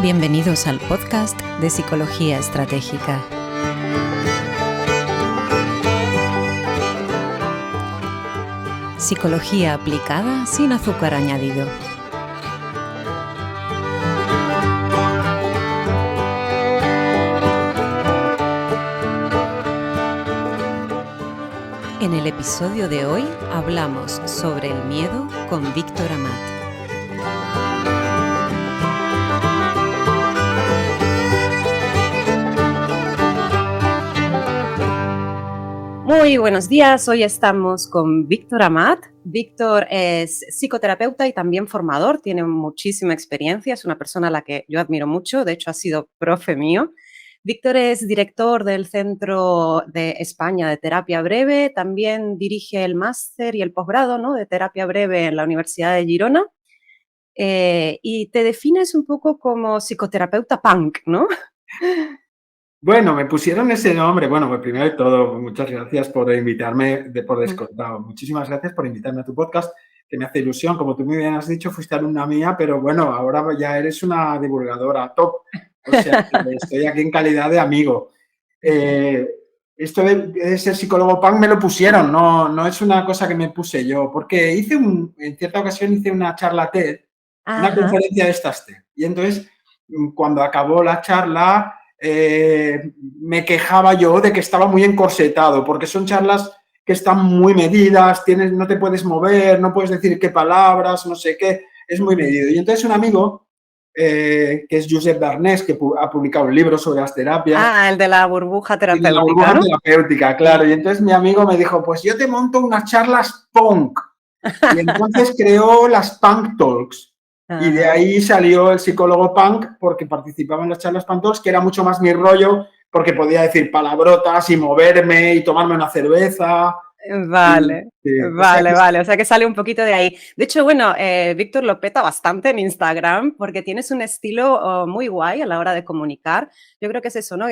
Bienvenidos al podcast de Psicología Estratégica. Psicología aplicada sin azúcar añadido. En el episodio de hoy hablamos sobre el miedo con Víctor Amat. Muy buenos días, hoy estamos con Víctor Amat. Víctor es psicoterapeuta y también formador, tiene muchísima experiencia, es una persona a la que yo admiro mucho, de hecho ha sido profe mío. Víctor es director del Centro de España de Terapia Breve, también dirige el máster y el posgrado, ¿no?, de Terapia Breve en la Universidad de Girona. Y te defines un poco como psicoterapeuta punk, ¿no? Bueno, me pusieron ese nombre. Bueno, pues primero de todo, muchas gracias por invitarme, por descontado. Muchísimas gracias por invitarme a tu podcast, que me hace ilusión. Como tú muy bien has dicho, fuiste alumna mía, pero bueno, ahora ya eres una divulgadora top. O sea, estoy aquí en calidad de amigo. Esto de ser psicólogo punk me lo pusieron, no es una cosa que me puse yo, porque en cierta ocasión hice una charla TED, una conferencia de estas TED. Y entonces, cuando acabó la charla, me quejaba yo de que estaba muy encorsetado, porque son charlas que están muy medidas, no te puedes mover, no puedes decir qué palabras, no sé qué, es muy medido. Y entonces un amigo, que es Josep Darnés, que ha publicado un libro sobre las terapias. El de la burbuja terapéutica, de la burbuja, ¿no? terapéutica, claro. Y entonces mi amigo me dijo, pues yo te monto unas charlas punk. Y entonces creó las Punk Talks. Y de ahí salió el psicólogo punk, porque participaba en las charlas Punk Talks, que era mucho más mi rollo, porque podía decir palabrotas y moverme y tomarme una cerveza. Vale. O sea que sale un poquito de ahí. De hecho, bueno, Víctor lo peta bastante en Instagram porque tienes un estilo muy guay a la hora de comunicar. Yo creo que es eso, ¿no?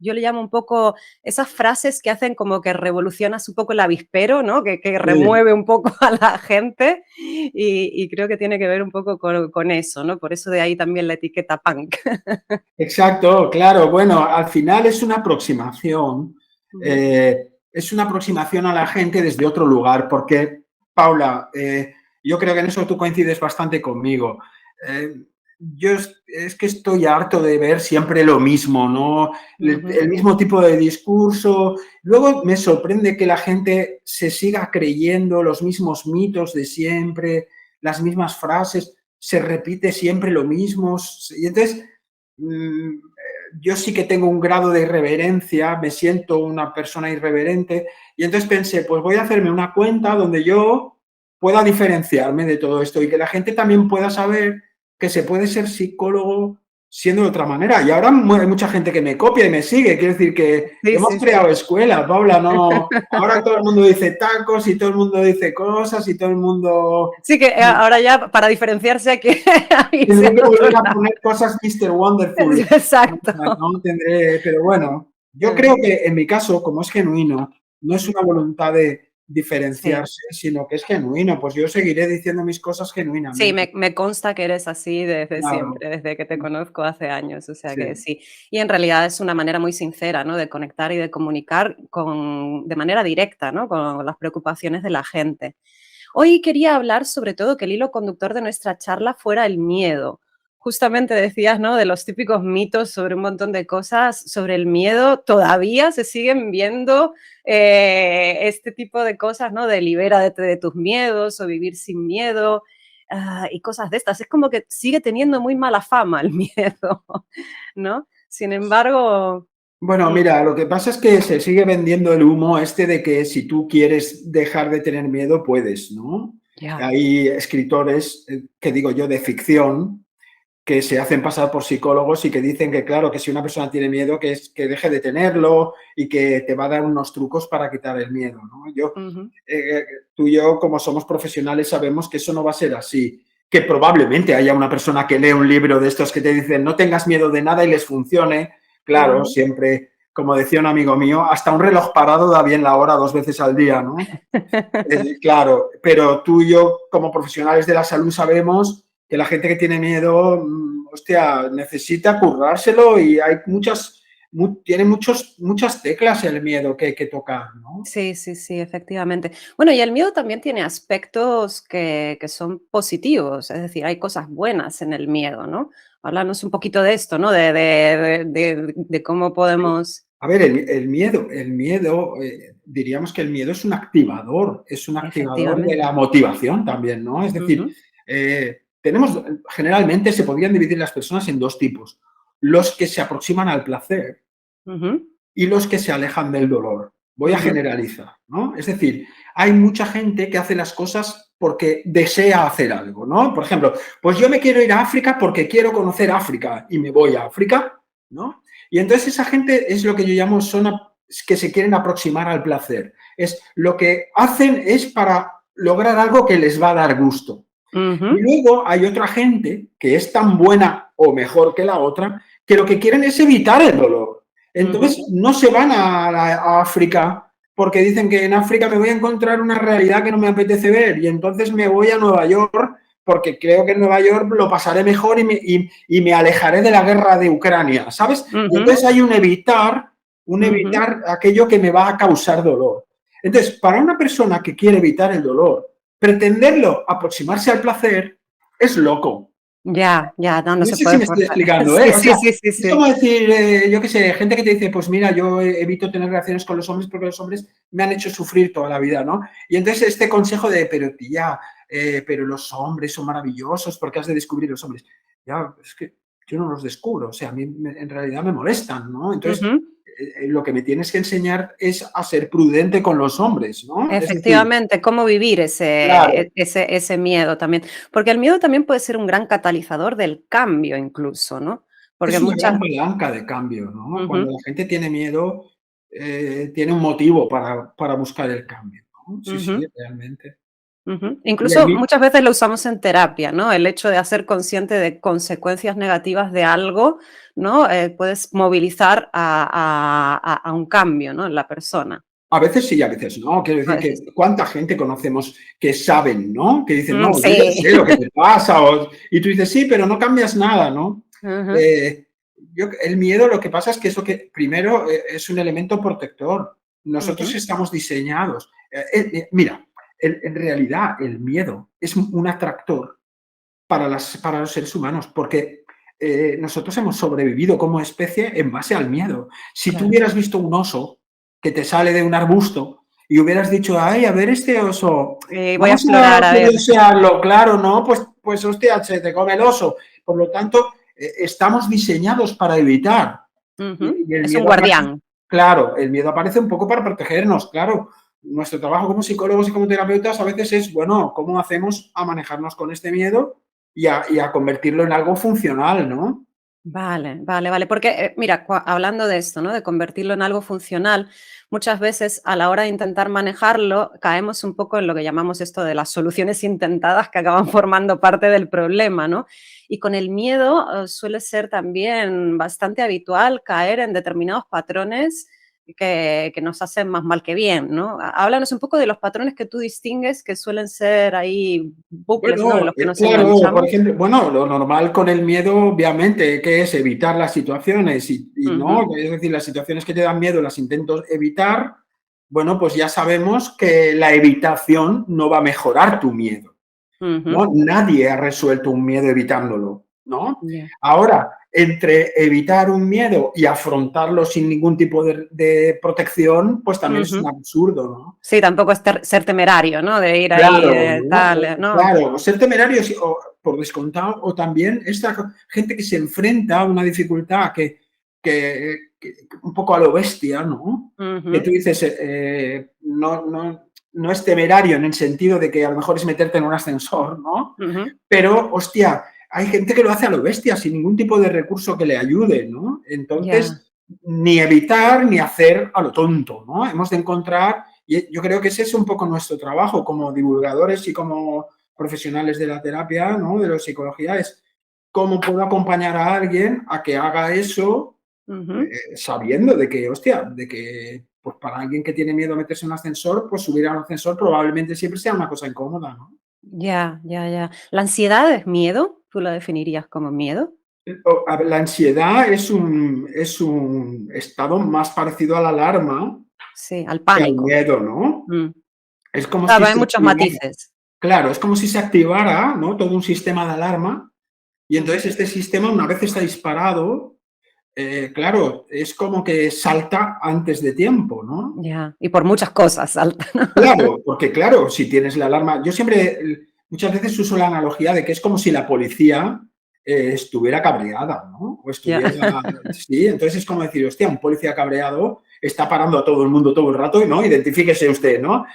Yo le llamo un poco esas frases que hacen como que revolucionas un poco el avispero, ¿no? Que remueve un poco a la gente y creo que tiene que ver un poco con eso, ¿no? Por eso de ahí también la etiqueta punk. Exacto, claro. Bueno, al final es una aproximación. Es una aproximación a la gente desde otro lugar, porque, Paula, yo creo que en eso tú coincides bastante conmigo. Yo es que estoy harto de ver siempre lo mismo, ¿no? El mismo tipo de discurso. Luego me sorprende que la gente se siga creyendo los mismos mitos de siempre, las mismas frases, se repite siempre lo mismo. Y entonces, yo sí que tengo un grado de irreverencia, me siento una persona irreverente, y entonces pensé, pues voy a hacerme una cuenta donde yo pueda diferenciarme de todo esto y que la gente también pueda saber que se puede ser psicólogo siendo de otra manera. Y ahora hay mucha gente que me copia y me sigue. Quiero decir que hemos creado escuela, Paula, ¿no? Ahora todo el mundo dice tacos y todo el mundo dice cosas y todo el mundo... Sí, que ahora ya para diferenciarse hay que... Tendré que volver a poner cosas Mr. Wonderful. Exacto. No tendré, pero bueno, yo creo que en mi caso, como es genuino, no es una voluntad de diferenciarse, sino que es genuino, pues yo seguiré diciendo mis cosas genuinamente. Sí, me consta que eres así desde siempre, desde que te conozco hace años, o sea que sí. Y en realidad es una manera muy sincera, ¿no?, de conectar y de comunicar de manera directa, ¿no?, con las preocupaciones de la gente. Hoy quería hablar sobre todo que el hilo conductor de nuestra charla fuera el miedo. Justamente decías, ¿no?, de los típicos mitos sobre un montón de cosas, sobre el miedo, todavía se siguen viendo este tipo de cosas, ¿no?, de libérate de tus miedos o vivir sin miedo y cosas de estas. Es como que sigue teniendo muy mala fama el miedo, ¿no? Sin embargo... Bueno, mira, lo que pasa es que se sigue vendiendo el humo de que si tú quieres dejar de tener miedo, puedes, ¿no? Hay escritores, que digo yo, de ficción, que se hacen pasar por psicólogos y que dicen que, claro, que si una persona tiene miedo, que deje de tenerlo y que te va a dar unos trucos para quitar el miedo, ¿no? Tú y yo, como somos profesionales, sabemos que eso no va a ser así, que probablemente haya una persona que lee un libro de estos que te dicen no tengas miedo de nada y les funcione. Claro, siempre, como decía un amigo mío, hasta un reloj parado da bien la hora 2 veces al día, ¿no? Claro, pero tú y yo, como profesionales de la salud, sabemos que la gente que tiene miedo hostia, necesita currárselo y hay tiene muchas teclas el miedo que hay que tocar, ¿no? Sí, sí, sí, efectivamente. Bueno, y el miedo también tiene aspectos que son positivos, es decir, hay cosas buenas en el miedo, ¿no? Háblanos un poquito de esto, ¿no? De cómo podemos... A ver, el miedo, diríamos que el miedo es un activador de Efectivamente. la motivación también, ¿no? Es decir, Ujú, generalmente se podrían dividir las personas en dos tipos, los que se aproximan al placer ujú, y los que se alejan del dolor. Voy a ujú, generalizar, ¿no? Es decir, hay mucha gente que hace las cosas porque desea hacer algo, ¿no? Por ejemplo, pues yo me quiero ir a África porque quiero conocer África y me voy a África, ¿no? Y entonces esa gente es lo que yo llamo que se quieren aproximar al placer. Es lo que hacen es para lograr algo que les va a dar gusto. Y ujú, luego hay otra gente que es tan buena o mejor que la otra que lo que quieren es evitar el dolor. ujú, Entonces no se van a África porque dicen que en África me voy a encontrar una realidad que no me apetece ver y entonces me voy a Nueva York porque creo que en Nueva York lo pasaré mejor y me alejaré de la guerra de Ucrania, ¿sabes? Y ujú, entonces hay un ujú. evitar aquello que me va a causar dolor. Entonces, para una persona que quiere evitar el dolor, pretenderlo aproximarse al placer es loco. Ya, ya, no, no No se sé si puede me estoy forzar. explicando, Sí, ¿eh? O sí, sea, sí, sí, es sí. como decir, yo qué sé, gente que te dice, pues mira, yo evito tener relaciones con los hombres porque los hombres me han hecho sufrir toda la vida, ¿no? Y entonces este consejo de, pero tía, pero los hombres son maravillosos porque has de descubrir los hombres. Ya, es que yo no los descubro, o sea, a mí en realidad me molestan, ¿no? Entonces, Ujú. lo que me tienes que enseñar es a ser prudente con los hombres, ¿no? Es decir, Efectivamente, cómo vivir claro, ese miedo también. Porque el miedo también puede ser un gran catalizador del cambio incluso, ¿no? Porque es una muchas... gran palanca de cambio, ¿no? Cuando Ujú, la gente tiene miedo, tiene un motivo para buscar el cambio, ¿no? Sí, sí, ujú, realmente. ujú. Y el Incluso mi muchas veces lo usamos en terapia, ¿no? El hecho de hacer consciente de consecuencias negativas de algo, ¿no? Puedes movilizar a un cambio, ¿no? En la persona. a veces sí y a veces no. Quiero A decir que veces sí. cuánta gente conocemos que saben, ¿no? Que dicen: "No, yo ya Sí. sé lo que te pasa", y tú dices: "Sí, pero no cambias nada", ¿no? Ujú, Eh, el miedo lo que pasa es que eso que primero, es un elemento protector. Nosotros ujú. estamos diseñados. Mira, en realidad el miedo es un atractor para los seres humanos, porque nosotros hemos sobrevivido como especie en base al miedo. Si tú Claro. hubieras visto un oso que te sale de un arbusto y hubieras dicho, ay, a ver este oso, Voy a vamos a explorar, a ver. curiosearlo, claro, ¿no? Pues hostia, se te come el oso. Por lo tanto, estamos diseñados para evitar. Ujú. Y el Es un miedo aparece, guardián. claro, el miedo aparece un poco para protegernos, claro. Nuestro trabajo como psicólogos y como terapeutas a veces es, bueno, ¿cómo hacemos a manejarnos con este miedo y a convertirlo en algo funcional, ¿no? Vale, vale, vale. Porque, mira, hablando de esto, ¿no? De convertirlo en algo funcional, muchas veces a la hora de intentar manejarlo, caemos un poco en lo que llamamos esto de las soluciones intentadas que acaban formando parte del problema, ¿no? Y con el miedo, suele ser también bastante habitual caer en determinados patrones que nos hacen más mal que bien, ¿no? Háblanos un poco de los patrones que tú distingues que suelen ser ahí bucles, ¿no? En Bueno, los que nos claro, por enganchamos. ejemplo, bueno, lo normal con el miedo, obviamente, que es evitar las situaciones y no, Ujú, es decir, las situaciones que te dan miedo las intento evitar, bueno, pues ya sabemos que la evitación no va a mejorar tu miedo. ujú. ¿No? Nadie ha resuelto un miedo evitándolo, ¿no? Ya. Ahora, entre evitar un miedo y afrontarlo sin ningún tipo de protección, pues también es Ujú. un absurdo, ¿no? Sí, tampoco es ser temerario, ¿no? De ir ahí, Claro, ¿no? tal, ¿no? Claro, ser temerario o por descontado, o también esta gente que se enfrenta a una dificultad que un poco a lo bestia, ¿no? Que tú Ujú, dices, no es temerario en el sentido de que a lo mejor es meterte en un ascensor, ¿no? ujú. Pero, hostia, hay gente que lo hace a lo bestia, sin ningún tipo de recurso que le ayude, ¿no? Ya. Entonces, ni evitar ni hacer a lo tonto, ¿no? Hemos de encontrar, y yo creo que ese es un poco nuestro trabajo como divulgadores y como profesionales de la terapia, ¿no? De la psicología, es cómo puedo acompañar a alguien a que haga eso Ujú. sabiendo de que, hostia, de que pues para alguien que tiene miedo a meterse en un ascensor, pues subir a un ascensor probablemente siempre sea una cosa incómoda, ¿no? Ya, ya, ya. ¿La ansiedad es miedo? ¿Tú la definirías como miedo? La ansiedad es un estado más parecido a la alarma Sí, al que al pánico. miedo, ¿no? Mm. Es como si Claro, hay se muchos activara, matices. claro, es como si se activara, ¿no? Todo un sistema de alarma y Ujú. entonces este sistema, una vez está disparado, claro, es como que salta antes de tiempo, ¿no? Ya, y por muchas cosas salta, ¿no? Claro, porque claro, si tienes la alarma, yo siempre, muchas veces uso la analogía de que es como si la policía estuviera cabreada, ¿no? O Ya. estuviera, sí, entonces es como decir, hostia, un policía cabreado está parando a todo el mundo todo el rato, ¿no? Identifíquese usted, ¿no?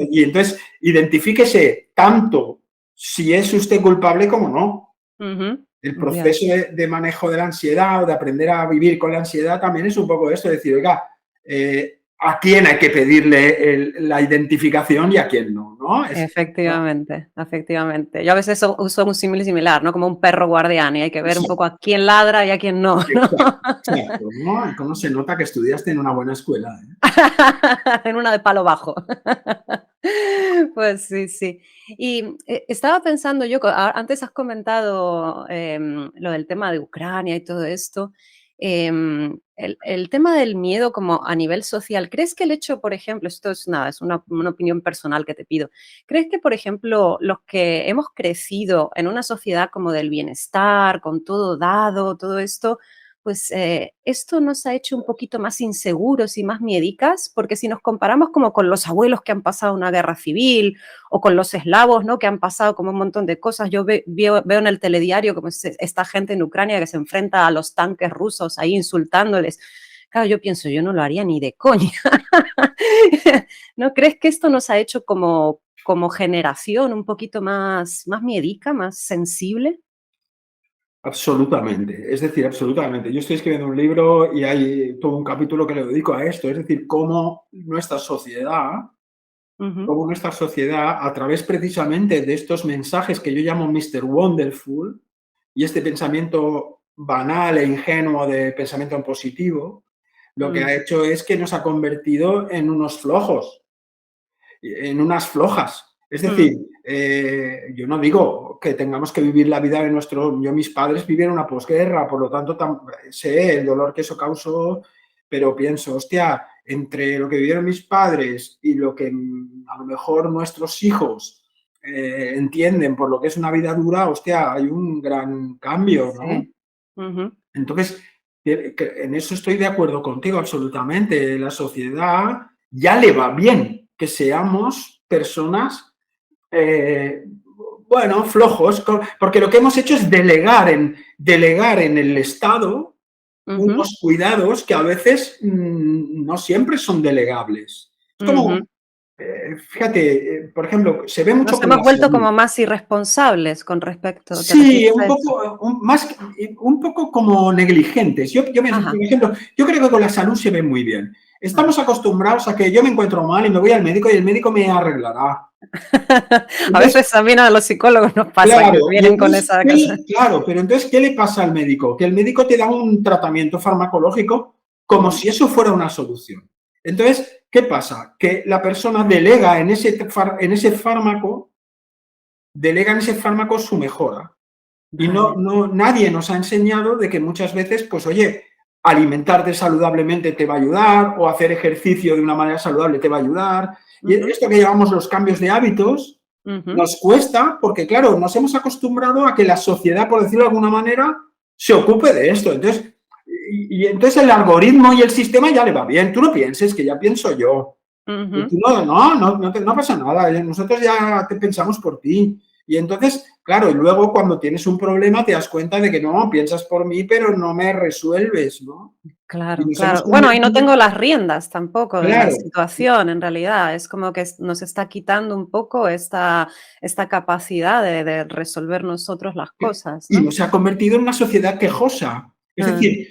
Y entonces, identifíquese tanto si es usted culpable como no. Ujú. El Ya. proceso de manejo de la ansiedad o de aprender a vivir con la ansiedad también es un poco esto, decir, oiga, a quién hay que pedirle la identificación y a quién no, ¿no? ¿No? Efectivamente, efectivamente. Yo a veces uso un símil similar, ¿no? Como un perro guardián y hay que ver un poco Exacto, a quién ladra y a quién no, ¿no? exacto, exacto, ¿no? ¿Cómo se nota que estudiaste en una buena escuela? ¿Eh? En una de palo bajo. Pues sí, sí. Y, estaba pensando yo, antes has comentado, lo del tema de Ucrania y todo esto, el tema del miedo como a nivel social, ¿crees que el hecho, por ejemplo, esto es nada, es una opinión personal que te pido, ¿crees que, por ejemplo, los que hemos crecido en una sociedad como del bienestar, con todo dado, todo esto, pues, esto nos ha hecho un poquito más inseguros y más miedicas? Porque si nos comparamos como con los abuelos que han pasado una guerra civil o con los eslavos, ¿no? Que han pasado como un montón de cosas. Yo veo en el telediario como esta gente en Ucrania que se enfrenta a los tanques rusos ahí insultándoles. Claro, yo pienso, yo no lo haría ni de coña. ¿No crees que esto nos ha hecho como generación un poquito más miedica, más sensible? Absolutamente, es decir, absolutamente. Yo estoy escribiendo un libro y hay todo un capítulo que le dedico a esto, es decir, Ujú, cómo nuestra sociedad, a través precisamente de estos mensajes que yo llamo Mr. Wonderful, y este pensamiento banal e ingenuo de pensamiento en positivo, lo que mm, ha hecho es que nos ha convertido en unos flojos, en unas flojas. Es mm, decir, yo no digo que tengamos que vivir la vida de nuestro... Yo, mis padres vivieron una posguerra, por lo tanto, sé el dolor que eso causó, pero pienso, hostia, entre lo que vivieron mis padres y lo que a lo mejor nuestros hijos entienden por lo que es una vida dura, hostia, hay un gran cambio, ¿no? sí. Ujú, Entonces, en eso estoy de acuerdo contigo absolutamente. La sociedad ya le va bien que seamos personas, eh, bueno, flojos, porque lo que hemos hecho es delegar en el Estado ujú, unos cuidados que a veces no siempre son delegables. Es ujú. como, fíjate, por ejemplo, se ve mucho Nos con hemos la vuelto salud. como más irresponsables con respecto, ¿te Sí, refieres un a eso? poco, un poco como negligentes. Ajá. Por ejemplo, yo creo que con la salud se ve muy bien. Ah. Estamos acostumbrados a que yo me encuentro mal y me voy al médico y el médico me arreglará. A Entonces, veces también a los psicólogos nos pasa que claro, y vienen con entonces, esa cosa. claro, pero entonces, ¿qué le pasa al médico? Que el médico te da un tratamiento farmacológico como Ujú, si eso fuera una solución. Entonces, ¿qué pasa? Que la persona delega delega en ese fármaco su mejora. Y vale. nadie nos ha enseñado de que muchas veces, pues oye, alimentarte saludablemente te va a ayudar o hacer ejercicio de una manera saludable te va a ayudar. Y Ujú, esto que llamamos los cambios de hábitos ujú. nos cuesta porque, claro, nos hemos acostumbrado a que la sociedad, por decirlo de alguna manera, se ocupe de esto. Entonces, y entonces el algoritmo y el sistema ya le va bien. Tú no pienses que ya pienso yo. Y Ujú. tú no pasa nada, nosotros ya te pensamos por ti. Y entonces, claro, y luego cuando tienes un problema te das cuenta de que no, piensas por mí, pero no me resuelves, ¿no? Y Claro, nos hemos claro. Bueno, y no convertido, tengo las riendas tampoco de la claro, situación, en realidad. Es como que nos está quitando un poco esta capacidad de resolver nosotros las cosas, y ¿no? nos ha convertido en una sociedad quejosa. Es Ah, decir,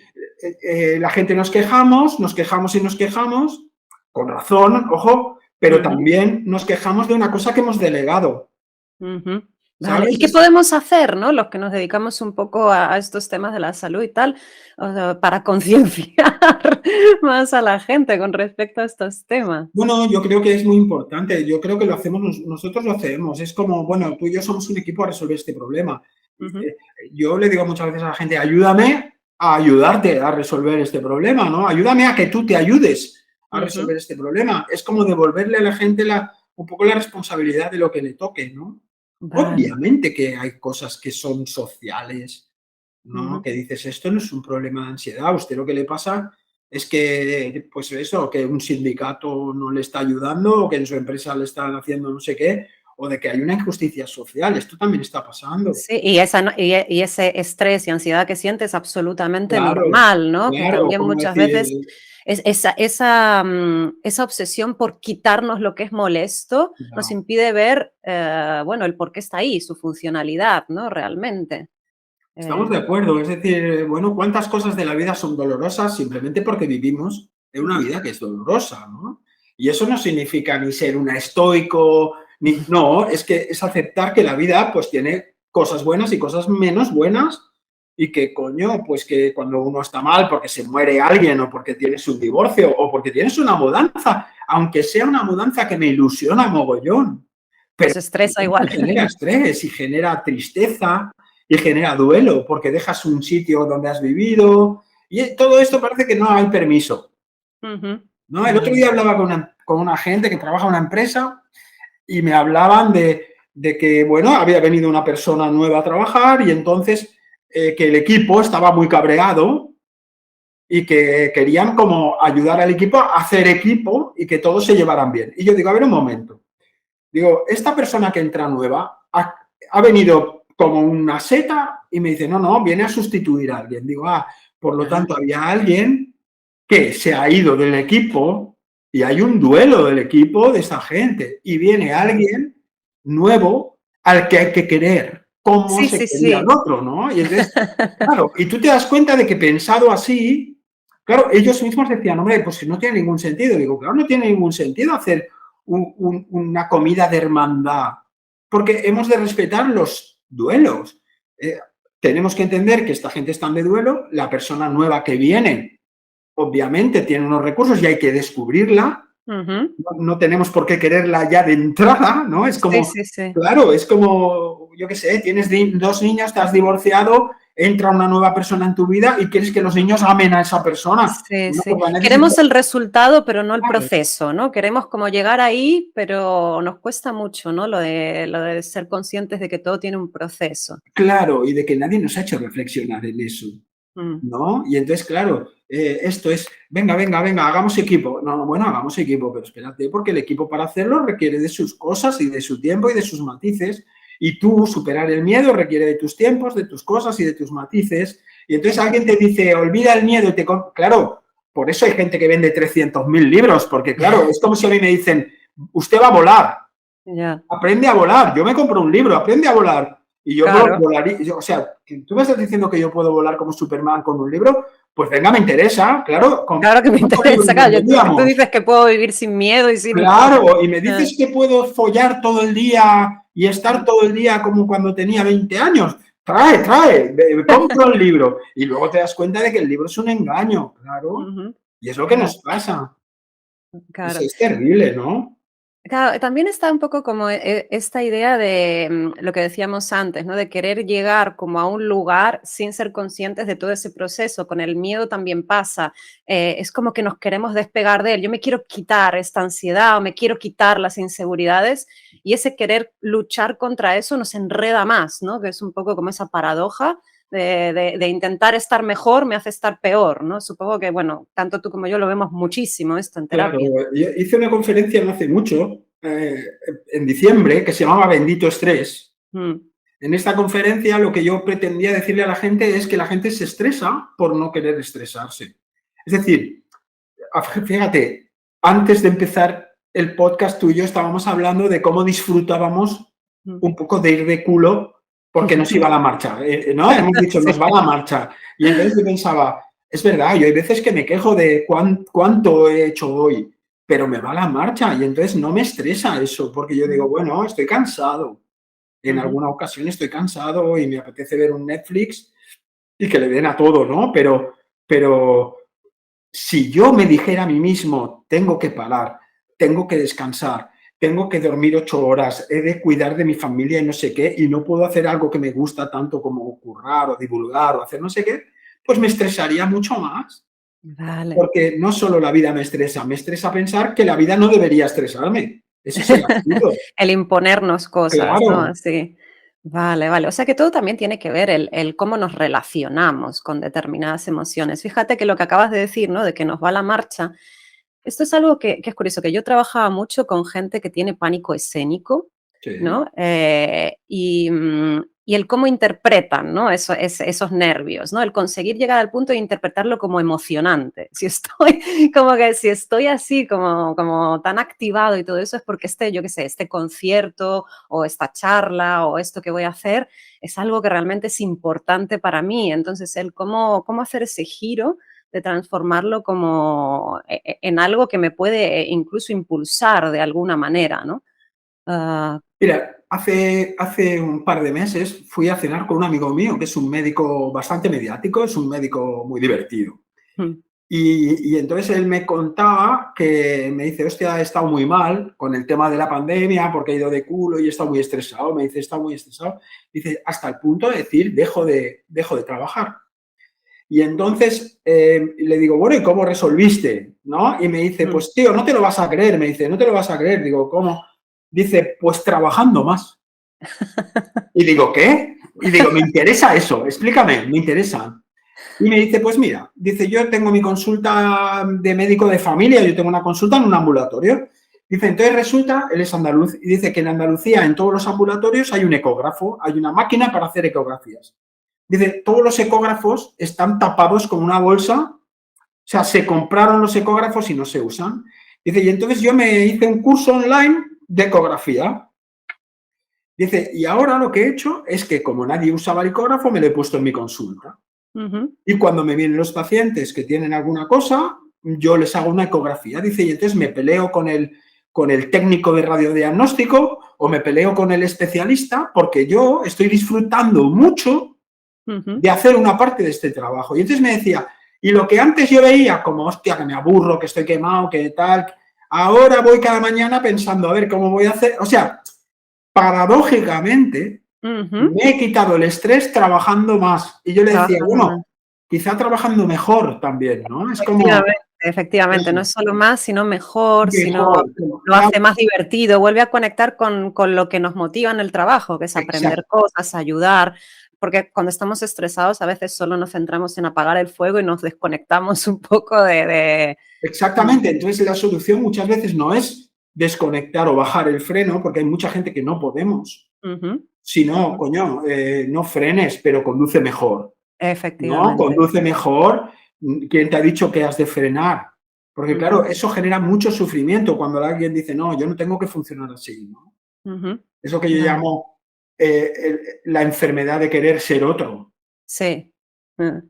la gente nos quejamos y nos quejamos, con razón, ojo, pero ujú, también nos quejamos de una cosa que hemos delegado, ujú. Vale. ¿Y ¿sabes? qué podemos hacer, no? Los que nos dedicamos un poco a estos temas de la salud y tal, o sea, para concienciar más a la gente con respecto a estos temas. Bueno, yo creo que es muy importante. Yo creo que lo hacemos, nosotros lo hacemos. Es como, bueno, tú y yo somos un equipo a resolver este problema. Ujú, Yo le digo muchas veces a la gente, ayúdame a ayudarte a resolver este problema, ¿no? Ayúdame a que tú te ayudes a ujú. resolver este problema. Es como devolverle a la gente un poco la responsabilidad de lo que le toque, ¿no? Vale. Obviamente que hay cosas que son sociales, ¿no? Ujú. Que dices, esto no es un problema de ansiedad, a usted lo que le pasa es que, pues eso, que un sindicato no le está ayudando o que en su empresa le están haciendo no sé qué, o de que hay una injusticia social, esto también está pasando. Sí, y esa no y ese estrés y ansiedad que sientes es absolutamente Claro, normal, ¿no? Que claro, también como muchas decir, veces esa obsesión por quitarnos lo que es molesto nos no, impide ver, bueno, el por qué está ahí, su funcionalidad, ¿no? Realmente. estamos Eh, de acuerdo, es decir, bueno, ¿cuántas cosas de la vida son dolorosas simplemente porque vivimos en una vida que es dolorosa, ¿no? Y eso no significa ni ser una estoico, ni, no, es que es aceptar que la vida pues tiene cosas buenas y cosas menos buenas y que coño, pues que cuando uno está mal porque se muere alguien o porque tienes un divorcio o porque tienes una mudanza, aunque sea una mudanza que me ilusiona mogollón, pero Pues estresa igual. genera estrés y genera tristeza y genera duelo porque dejas un sitio donde has vivido y todo esto parece que no hay permiso, Ujú. ¿no? El otro Vale. día hablaba con una gente que trabaja en una empresa y me hablaban de que, bueno, había venido una persona nueva a trabajar y entonces que el equipo estaba muy cabreado y que querían como ayudar al equipo a hacer equipo y que todos se llevaran bien. Y yo digo, a ver un momento, digo, esta persona que entra nueva ha venido como una seta y me dice, no, no, viene a sustituir a alguien. Digo, por lo Ah, tanto, había alguien que se ha ido del equipo y hay un duelo del equipo de esa gente y viene claro. alguien nuevo al que hay que querer, como Sí, se sí, quería el sí. otro, ¿no? Y entonces, claro, y tú te das cuenta de que pensado así, claro, ellos mismos decían, hombre, pues que no tiene ningún sentido. Digo, claro, no tiene ningún sentido hacer una comida de hermandad, porque hemos de respetar los duelos. Eh, tenemos que entender que esta gente está de duelo, la persona nueva que viene, obviamente, tiene unos recursos y hay que descubrirla. Ujú. No, no tenemos por qué quererla ya de entrada, ¿no? Es Sí, como, sí, sí. claro, es como, yo qué sé, tienes dos niños, te has divorciado, entra una nueva persona en tu vida y quieres que los niños amen a esa persona. Sí, Bueno, sí. pues va a necesitar, Queremos el resultado, pero no el claro, proceso, ¿no? Queremos como llegar ahí, pero nos cuesta mucho, ¿no? Lo de ser conscientes de que todo tiene un proceso. claro, y de que nadie nos ha hecho reflexionar en eso. Mm. ¿No? Y entonces, claro, esto es, venga, venga, venga, hagamos equipo. No, no, bueno, hagamos equipo, pero espérate, porque el equipo para hacerlo requiere de sus cosas y de su tiempo y de sus matices. Y tú superar el miedo requiere de tus tiempos, de tus cosas y de tus matices. Y entonces alguien te dice, olvida el miedo y te... Claro, por eso hay gente que vende 300.000 libros, porque claro, es como si a mí me dicen, usted va a volar, Ya, aprende a volar. Yo me compro un libro, aprende a volar. Y yo claro. volaría, o sea, tú me estás diciendo que yo puedo volar como Superman con un libro, pues venga, me interesa, claro, Claro que me ¿cuántos libros interesa, claro, tú venderíamos? dices que puedo vivir sin miedo y sin Claro, y me ah, dices que puedo follar todo el día y estar todo el día como cuando tenía 20 años. Trae, trae, compro el libro. Y luego te das cuenta de que el libro es un engaño, claro. ujú, Y es lo que claro, nos pasa. claro. Es terrible, ¿no? Claro, también está un poco como esta idea de lo que decíamos antes, ¿no? De querer llegar como a un lugar sin ser conscientes de todo ese proceso. Con el miedo también pasa. Es como que nos queremos despegar de él. Yo me quiero quitar esta ansiedad o me quiero quitar las inseguridades y ese querer luchar contra eso nos enreda más, ¿no? Que es un poco como esa paradoja de intentar estar mejor me hace estar peor, ¿no? Supongo que, bueno, tanto tú como yo lo vemos muchísimo esto en Claro, terapia. yo hice una conferencia no hace mucho, en diciembre, que se llamaba Bendito Estrés. Mm, En esta conferencia lo que yo pretendía decirle a la gente es que la gente se estresa por no querer estresarse. Es decir, fíjate, antes de empezar el podcast tú y yo estábamos hablando de cómo disfrutábamos mm. un poco de ir de culo porque nos iba la marcha, ¿no? Hemos dicho, Sí. nos va la marcha. Y entonces yo pensaba, es verdad, yo hay veces que me quejo de cuánto he hecho hoy, pero me va la marcha y entonces no me estresa eso, porque yo digo, Mm, bueno, estoy cansado. En ujú, alguna ocasión estoy cansado y me apetece ver un Netflix y que le den a todo, ¿no? Pero si yo me dijera a mí mismo, tengo que parar, tengo que descansar, tengo que dormir 8 horas, he de cuidar de mi familia y no sé qué, y no puedo hacer algo que me gusta tanto como currar o divulgar o hacer no sé qué, pues me estresaría mucho más. Vale. Porque no solo la vida me estresa pensar que la vida no debería estresarme. Ese es el absurdo. El imponernos cosas, ¿no? Claro. Así. Vale, vale. O sea que todo también tiene que ver el cómo nos relacionamos con determinadas emociones. Fíjate que lo que acabas de decir, ¿no? De que nos va la marcha. Esto es algo que es curioso, que yo trabajaba mucho con gente que tiene pánico escénico, Sí. ¿no? Y el cómo interpretan, ¿no? Esos nervios, ¿no? El conseguir llegar al punto de interpretarlo como emocionante. Si estoy, como que si estoy así, como tan activado y todo eso, es porque yo qué sé, este concierto o esta charla o esto que voy a hacer es algo que realmente es importante para mí. Entonces, el cómo hacer ese giro de transformarlo como en algo que me puede incluso impulsar de alguna manera, ¿no? Ah, Mira, hace un par de meses fui a cenar con un amigo mío que es un médico bastante mediático, es un médico muy divertido. mm, Y entonces él me contaba que me dice, hostia, he estado muy mal con el tema de la pandemia porque he ido de culo y he estado muy estresado. Me dice, he estado muy estresado. Dice, hasta el punto de decir, dejo de trabajar. Y entonces le digo, bueno, ¿y cómo resolviste? ¿No? Y me dice, mm. pues tío, no te lo vas a creer. Me dice, no te lo vas a creer. Digo, ¿cómo? Dice, pues trabajando más. Y digo, ¿qué? Y digo, me interesa eso, explícame, me interesa. Y me dice, pues mira, dice, yo tengo mi consulta de médico de familia, yo tengo una consulta en un ambulatorio. Dice, entonces resulta, él es andaluz, y dice que en Andalucía, en todos los ambulatorios, hay un ecógrafo, hay una máquina para hacer ecografías. Dice, todos los ecógrafos están tapados con una bolsa, o sea, se compraron los ecógrafos y no se usan. Dice, y entonces yo me hice un curso online de ecografía. Dice, y ahora lo que he hecho es que como nadie usaba el ecógrafo, me lo he puesto en mi consulta. Ujú. Y cuando me vienen los pacientes que tienen alguna cosa, yo les hago una ecografía. Dice, y entonces me peleo con el técnico de radiodiagnóstico o me peleo con el especialista porque yo estoy disfrutando mucho Ujú. de hacer una parte de este trabajo. Y entonces me decía, y lo que antes yo veía como, hostia, que me aburro, que estoy quemado, que tal, ahora voy cada mañana pensando, a ver cómo voy a hacer. O sea, paradójicamente, Ujú. me he quitado el estrés trabajando más. Y yo le decía, Trabajando bueno, más. quizá trabajando mejor también, ¿no? Es como Efectivamente, efectivamente, no eso, es solo más, sino mejor, sino mejor, lo claro, hace más divertido, vuelve a conectar con lo que nos motiva en el trabajo, que es aprender exacto, cosas, ayudar, porque cuando estamos estresados a veces solo nos centramos en apagar el fuego y nos desconectamos un poco de exactamente. Entonces la solución muchas veces no es desconectar o bajar el freno, porque hay mucha gente que no podemos. Ujú, Si no, ujú. coño, no frenes, pero conduce mejor, ¿no? Efectivamente. Conduce mejor. ¿Quién te ha dicho que has de frenar? Porque claro, Ujú, eso genera mucho sufrimiento cuando alguien dice, no, yo no tengo que funcionar así, ¿no? ujú. Es lo que yo Vale. llamo la enfermedad de querer ser otro, Sí.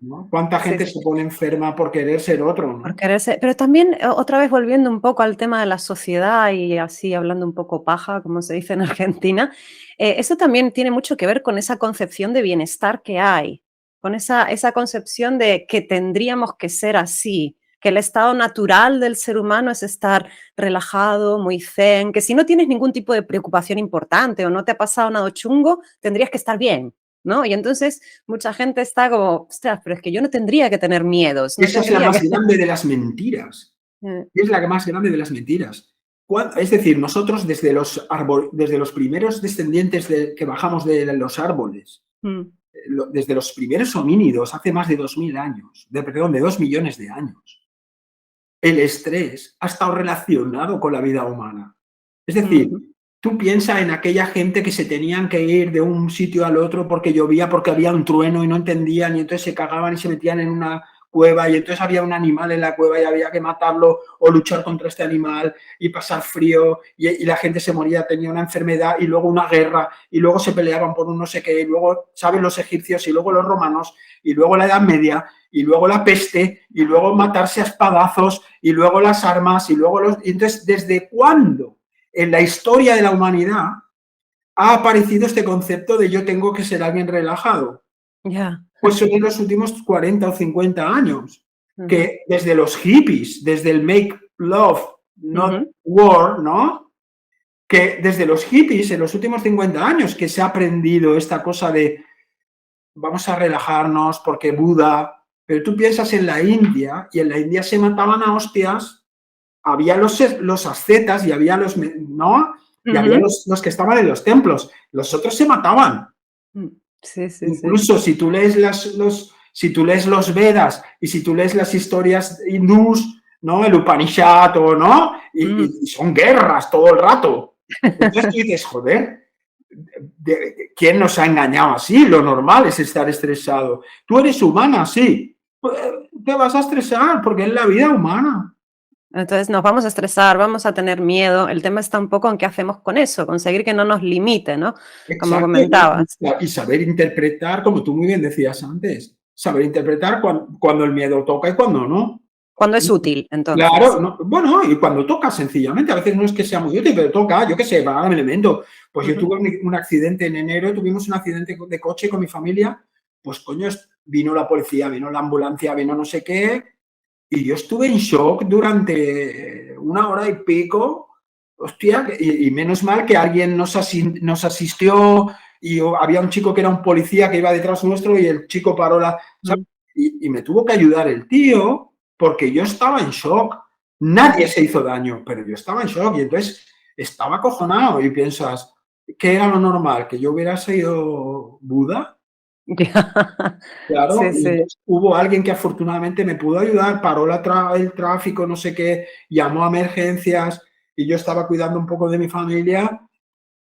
¿no? ¿Cuánta Sí, gente se pone enferma por querer ser otro, por ¿no? quererse, pero también, otra vez volviendo un poco al tema de la sociedad y así hablando un poco paja, como se dice en Argentina, eso también tiene mucho que ver con esa concepción de bienestar que hay, con esa concepción de que tendríamos que ser así, que el estado natural del ser humano es estar relajado, muy zen, que si no tienes ningún tipo de preocupación importante o no te ha pasado nada chungo, tendrías que estar bien, ¿no? Y entonces mucha gente está como, ostras, pero es que yo no tendría que tener miedos, no Esa es la tendría más que... grande de las mentiras. Es la más grande de las mentiras. Es decir, nosotros desde los primeros descendientes que bajamos de los árboles, Mm, desde los primeros homínidos, hace más de 2000 años, perdón, de 2 millones de años, el estrés ha estado relacionado con la vida humana. Es decir, ujú. tú piensas en aquella gente que se tenían que ir de un sitio al otro porque llovía, porque había un trueno y no entendían y entonces se cagaban y se metían en una cueva y entonces había un animal en la cueva y había que matarlo o luchar contra este animal y pasar frío y la gente se moría, tenía una enfermedad y luego una guerra y luego se peleaban por un no sé qué y luego, ¿saben? Los egipcios y luego los romanos y luego la Edad Media y luego la peste y luego matarse a espadazos y luego las armas y luego los... Entonces, ¿desde cuándo en la historia de la humanidad ha aparecido este concepto de yo tengo que ser alguien relajado? Ya. Pues son en los últimos 40 o 50 años, Ujú, que desde los hippies, desde el make love, not ujú. war, ¿no? que desde los hippies en los últimos 50 años que se ha aprendido esta cosa de vamos a relajarnos porque Buda, pero tú piensas en la India y en la India se mataban a hostias, había los ascetas y había los, ¿no? Y había los que estaban en los templos, los otros se mataban. Sí, sí, Incluso sí. si tú lees si tú lees los Vedas y si tú lees las historias hindús, ¿no? El Upanishad, ¿no? Y son guerras todo el rato. Entonces tú dices, joder, ¿quién nos ha engañado así? Lo normal es estar estresado. Tú eres humana, sí. Pues, te vas a estresar porque es la vida humana. Entonces nos vamos a estresar, vamos a tener miedo. El tema está un poco en qué hacemos con eso, conseguir que no nos limite, ¿no? Como Exacto. comentabas. Y saber interpretar, como tú muy bien decías antes, saber interpretar cuando el miedo toca y cuando no. Cuando es útil, entonces. Claro, no, bueno, y cuando toca, sencillamente, a veces no es que sea muy útil, pero toca, yo qué sé, va, me elemento. Pues yo tuve un accidente en enero, tuvimos un accidente de coche con mi familia, pues coño, vino la policía, vino la ambulancia, vino no sé qué, y yo estuve en shock durante 1 hora y pico, hostia, y menos mal que alguien nos asistió y había un chico que era un policía que iba detrás nuestro y el chico paró ¿sabes? Y me tuvo que ayudar el tío porque yo estaba en shock. Nadie se hizo daño, pero yo estaba en shock y entonces estaba acojonado y piensas, ¿qué era lo normal? ¿Que yo hubiera sido Buda? Claro, Sí, y sí. entonces hubo alguien que afortunadamente me pudo ayudar, paró el tráfico, no sé qué, llamó a emergencias y yo estaba cuidando un poco de mi familia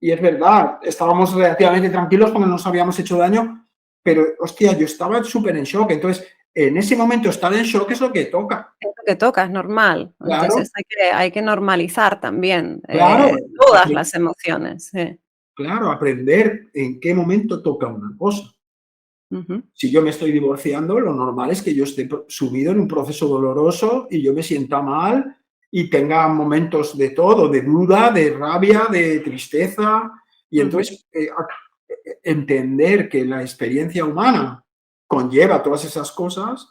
y es verdad, estábamos relativamente tranquilos porque no nos habíamos hecho daño, pero hostia, yo estaba súper en shock, entonces en ese momento estar en shock es lo que toca, Es lo que toca, es normal. claro, Entonces hay que normalizar también claro, todas las emociones. Sí. claro, aprender en qué momento toca una cosa. Ujú, Si yo me estoy divorciando, lo normal es que yo esté sumido en un proceso doloroso y yo me sienta mal y tenga momentos de todo, de duda, de rabia, de tristeza. Y ujú, entonces entender que la experiencia humana conlleva todas esas cosas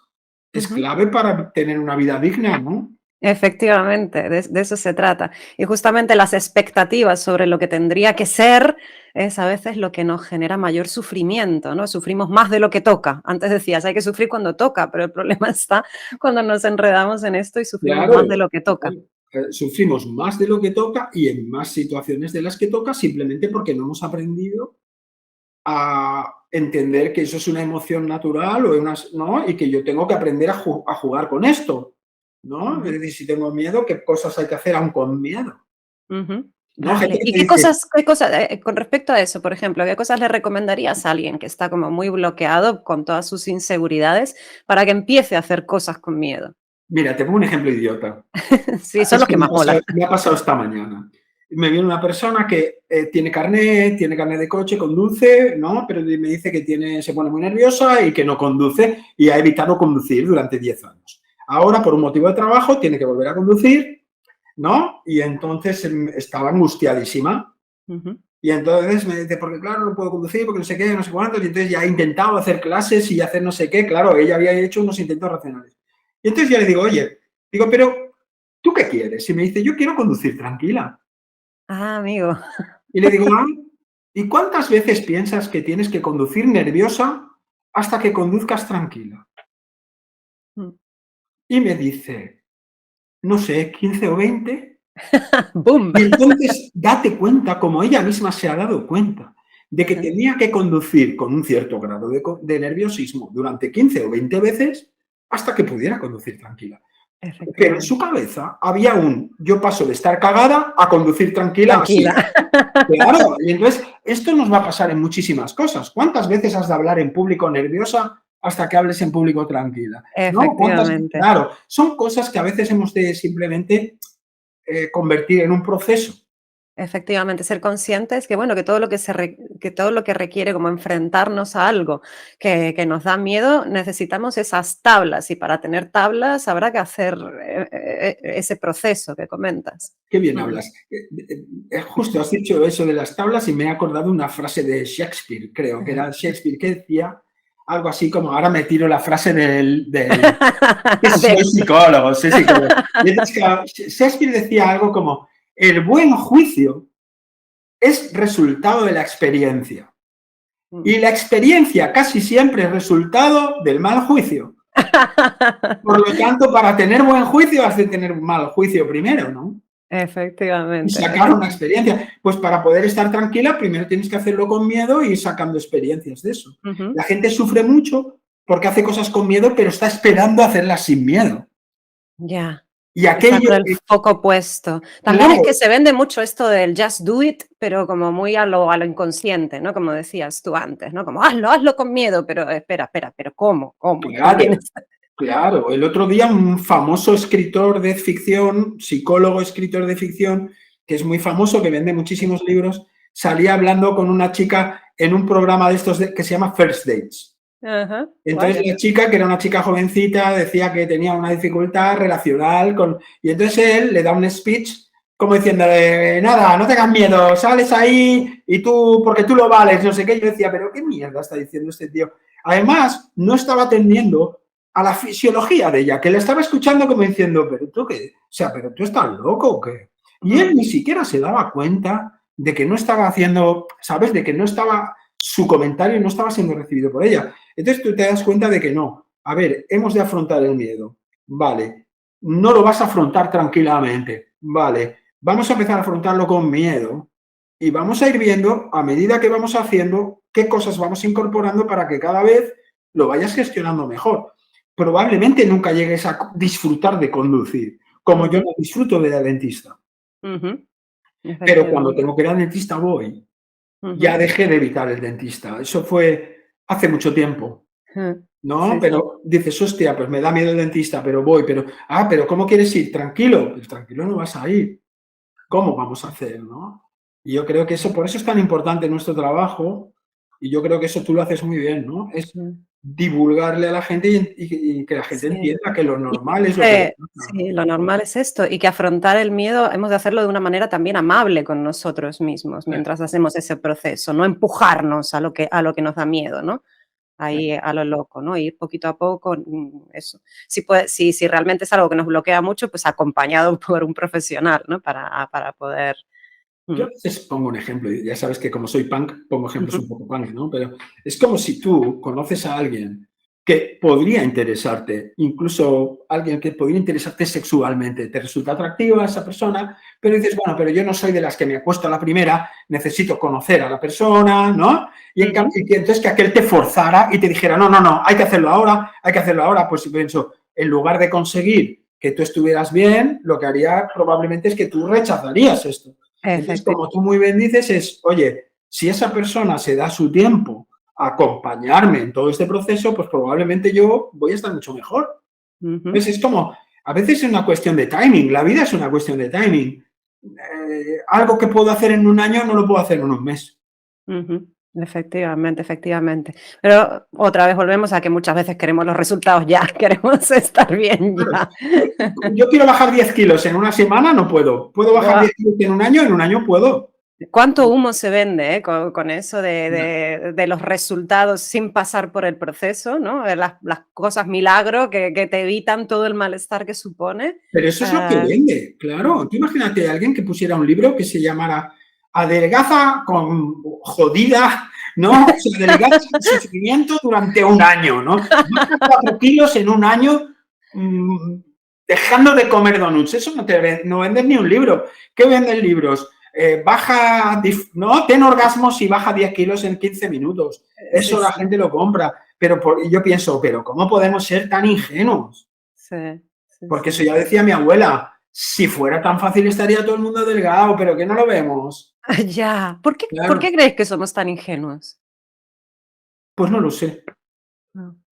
es ujú. clave para tener una vida digna, ¿no? Efectivamente, de eso se trata. Y justamente las expectativas sobre lo que tendría que ser es a veces lo que nos genera mayor sufrimiento, ¿no? Sufrimos más de lo que toca. Antes decías, hay que sufrir cuando toca, pero el problema está cuando nos enredamos en esto y sufrimos Claro, más de lo que toca. sufrimos más de lo que toca y en más situaciones de las que toca simplemente porque no hemos aprendido a entender que eso es una emoción natural o ¿no? Y que yo tengo que aprender a jugar con esto, ¿no? Es Ujú, decir, si tengo miedo, ¿qué cosas hay que hacer aún con miedo? ujú. ¿No? Gente Vale. que ¿Y te dice, qué cosas, con respecto a eso, por ejemplo, qué cosas le recomendarías a alguien que está como muy bloqueado con todas sus inseguridades para que empiece a hacer cosas con miedo? mira, te pongo un ejemplo idiota. Sí, son los Esto que más molan. me ha pasado esta mañana. Me viene una persona que tiene carnet de coche, conduce, ¿no? Pero me dice que se pone muy nerviosa y que no conduce y ha evitado conducir durante 10 años. Ahora, por un motivo de trabajo, tiene que volver a conducir, ¿no? Y entonces estaba angustiadísima. Ujú. Y entonces me dice, porque claro, no puedo conducir, porque no sé qué, no sé cuánto. Y entonces ya ha intentado hacer clases y hacer no sé qué. Claro, ella había hecho unos intentos racionales. Y entonces yo le digo, oye, digo, pero ¿tú qué quieres? Y me dice, yo quiero conducir tranquila. Ah, amigo. Y le digo, ah, ¿y cuántas veces piensas que tienes que conducir nerviosa hasta que conduzcas tranquila? Mm. Y me dice, no sé, 15 o 20. Boom. Y entonces date cuenta, como ella misma se ha dado cuenta, de que Ajá. tenía que conducir con un cierto grado de nerviosismo durante 15 o 20 veces hasta que pudiera conducir tranquila. Pero en su Efectivamente. cabeza había yo paso de estar cagada a conducir tranquila Tranquila. así. Claro, y entonces esto nos va a pasar en muchísimas cosas. ¿Cuántas veces has de hablar en público nerviosa hasta que hables en público tranquila? ¿No? Efectivamente. Claro, son cosas que a veces hemos de simplemente convertir en un proceso. Efectivamente, ser conscientes que, bueno, que todo lo que que todo lo que requiere como enfrentarnos a algo que nos da miedo, necesitamos esas tablas, y para tener tablas habrá que hacer, ese proceso que comentas. Qué bien Ujú. hablas. Justo has dicho eso de las tablas y me he acordado una frase de Shakespeare, creo que era Shakespeare, que decía algo así como, ahora me tiro la frase que soy Del psicólogo, soy psicólogo. Y entonces, claro, Shakespeare decía algo como, el buen juicio es resultado de la experiencia. Y la experiencia casi siempre es resultado del mal juicio. Por lo tanto, para tener buen juicio has de tener mal juicio primero, ¿no? Efectivamente. Y sacar una experiencia. Pues para poder estar tranquila, primero tienes que hacerlo con miedo y ir sacando experiencias de eso. La gente sufre mucho porque hace cosas con miedo, pero está esperando hacerlas sin miedo. Ya. Y Está aquello... con el foco puesto. También Claro, es que se vende mucho esto del just do it, pero como muy a lo inconsciente, ¿no? Como decías tú antes, ¿no? Como hazlo con miedo, pero espera, pero ¿cómo? También claro. Claro, el otro día un famoso escritor de ficción, psicólogo, escritor de ficción, que es muy famoso, que vende muchísimos libros, salía hablando con una chica en un programa de estos que se llama First Dates. Ajá, Entonces vaya. la chica, que era una chica jovencita, decía que tenía una dificultad relacional con... Y entonces él le da un speech como diciéndole, nada, no tengas miedo, sales ahí y tú, porque tú lo vales, no sé qué. Yo decía, pero qué mierda está diciendo este tío. Además, no estaba atendiendo a la fisiología de ella, que le estaba escuchando como diciendo, pero tú qué, o sea, pero tú estás loco o qué. Y él ni siquiera se daba cuenta de que no estaba haciendo, ¿sabes? De que no estaba, su comentario no estaba siendo recibido por ella. Entonces tú te das cuenta de que no. A ver, hemos de afrontar el miedo. Vale. No lo vas a afrontar tranquilamente. Vale. Vamos a empezar a afrontarlo con miedo y vamos a ir viendo, a medida que vamos haciendo, qué cosas vamos incorporando para que cada vez lo vayas gestionando mejor. Probablemente nunca llegues a disfrutar de conducir, como yo no disfruto de ir al dentista. Pero cuando tengo que ir al dentista voy. Ya dejé de evitar el dentista. Eso fue hace mucho tiempo, ¿no? Sí, sí. Pero dices, hostia, pues me da miedo el dentista, pero voy. Pero ¿cómo quieres ir? Tranquilo. Pues tranquilo no vas a ir. ¿Cómo vamos a hacer, no? Y yo creo que eso, por eso es tan importante nuestro trabajo, y yo creo que eso tú lo haces muy bien, ¿no? Es divulgarle a la gente y que la gente Sí. entienda que lo Y normal es lo que le pasa. sí, lo normal es esto, y que afrontar el miedo hemos de hacerlo de una manera también amable con nosotros mismos mientras hacemos ese proceso, no empujarnos a lo que nos da miedo, ¿no? Ahí a lo loco, ¿no? Ir poquito a poco, eso. Si realmente es algo que nos bloquea mucho, pues acompañado por un profesional, ¿no? Para poder... Yo a veces pongo un ejemplo, y ya sabes que como soy punk, pongo ejemplos un poco punk, ¿no? Pero es como si tú conoces a alguien que podría interesarte, incluso alguien que podría interesarte sexualmente, te resulta atractiva esa persona, pero dices, bueno, pero yo no soy de las que me acuesto a la primera, necesito conocer a la persona, ¿no? Y, entonces que aquel te forzara y te dijera, no, hay que hacerlo ahora, pues si pienso, en lugar de conseguir que tú estuvieras bien, lo que haría probablemente es que tú rechazarías esto. Entonces, como tú muy bien dices, es, oye, si esa persona se da su tiempo a acompañarme en todo este proceso, pues probablemente yo voy a estar mucho mejor. Entonces, es como, a veces es una cuestión de timing, la vida es una cuestión de timing. Algo que puedo hacer en un año no lo puedo hacer en un mes. Efectivamente. Pero otra vez volvemos a que muchas veces queremos los resultados ya, queremos estar bien ya. Yo quiero bajar 10 kilos en una semana, no puedo. ¿Puedo bajar 10 kilos en un año puedo. ¿Cuánto humo se vende con eso de los resultados sin pasar por el proceso, ¿no? Las cosas milagro que te evitan todo el malestar que supone. Pero eso es lo que vende, claro. Tú imagínate a alguien que pusiera un libro que se llamara Adelgaza con jodida, ¿no? O sea, adelgaza sin sufrimiento durante un año, ¿no? Baja 4 kilos en un año dejando de comer donuts. Eso no vendes ni un libro. ¿Qué venden libros? Ten orgasmos y baja 10 kilos en 15 minutos. Eso la gente lo compra. Pero yo pienso, pero ¿cómo podemos ser tan ingenuos? Porque eso ya decía mi abuela, si fuera tan fácil estaría todo el mundo delgado, pero que no lo vemos. Ya. ¿Por qué crees que somos tan ingenuos? Pues no lo sé.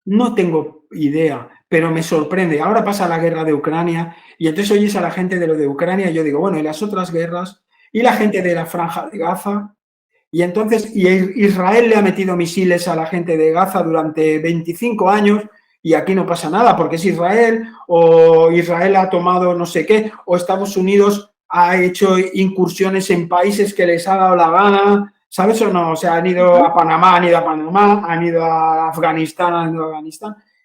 No tengo idea, pero me sorprende. Ahora pasa la guerra de Ucrania y entonces oyes a la gente de lo de Ucrania y yo digo, bueno, ¿y las otras guerras? ¿Y la gente de la Franja de Gaza? Y entonces Israel le ha metido misiles a la gente de Gaza durante 25 años y aquí no pasa nada porque es Israel, o Israel ha tomado no sé qué, o Estados Unidos ha hecho incursiones en países que les ha dado la gana, ¿sabes o no? O sea, han ido a Panamá, han ido a Afganistán,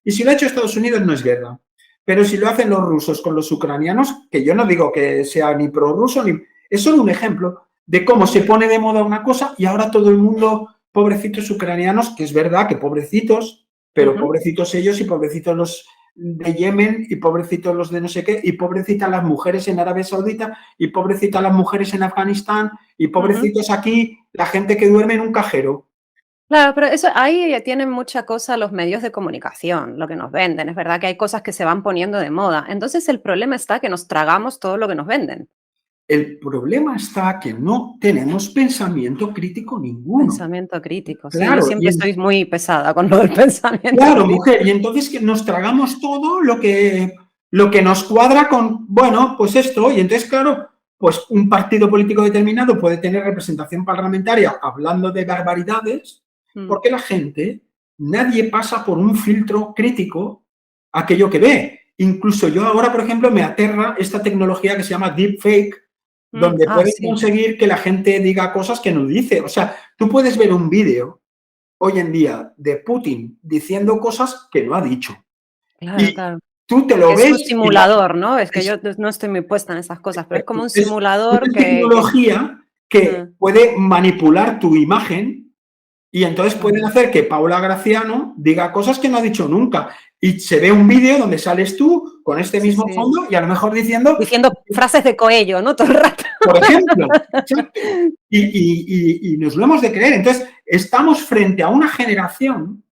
Y si lo ha hecho Estados Unidos no es guerra. Pero si lo hacen los rusos con los ucranianos, que yo no digo que sea ni prorruso, es solo un ejemplo, de cómo se pone de moda una cosa y ahora todo el mundo, pobrecitos ucranianos, que es verdad que pobrecitos, pero pobrecitos ellos y pobrecitos los de Yemen y pobrecitos los de no sé qué, y pobrecitas las mujeres en Arabia Saudita y pobrecitas las mujeres en Afganistán y pobrecitos aquí la gente que duerme en un cajero. Claro, pero eso ahí tienen mucha cosa los medios de comunicación, lo que nos venden. Es verdad que hay cosas que se van poniendo de moda. Entonces el problema está que nos tragamos todo lo que nos venden. El problema está que no tenemos pensamiento crítico ninguno. Pensamiento crítico, sí, yo Claro, siempre estoy muy pesada con lo del pensamiento claro, crítico. mujer, y entonces que nos tragamos todo lo que nos cuadra con, bueno, pues esto, y entonces, claro, pues un partido político determinado puede tener representación parlamentaria hablando de barbaridades, Mm, porque la gente, nadie pasa por un filtro crítico aquello que ve. Incluso yo ahora, por ejemplo, me aterra esta tecnología que se llama deepfake, donde pueden sí, conseguir que la gente diga cosas que no dice. O sea, tú puedes ver un vídeo hoy en día de Putin diciendo cosas que no ha dicho. claro, Y claro. tú te lo Es un ves y la, simulador, ¿no? Es que es, yo no estoy muy puesta en esas cosas, pero es como un es simulador una que tecnología que mm, puede manipular tu imagen y entonces pueden ajá. hacer que Paula Graciano diga cosas que no ha dicho nunca. Y se ve un vídeo donde sales tú con este Sí, mismo sí. fondo y a lo mejor diciendo, Diciendo frases de Coello, ¿no? Todo el rato. por ejemplo, exacto. Y nos lo hemos de creer. Entonces, estamos frente a una generación,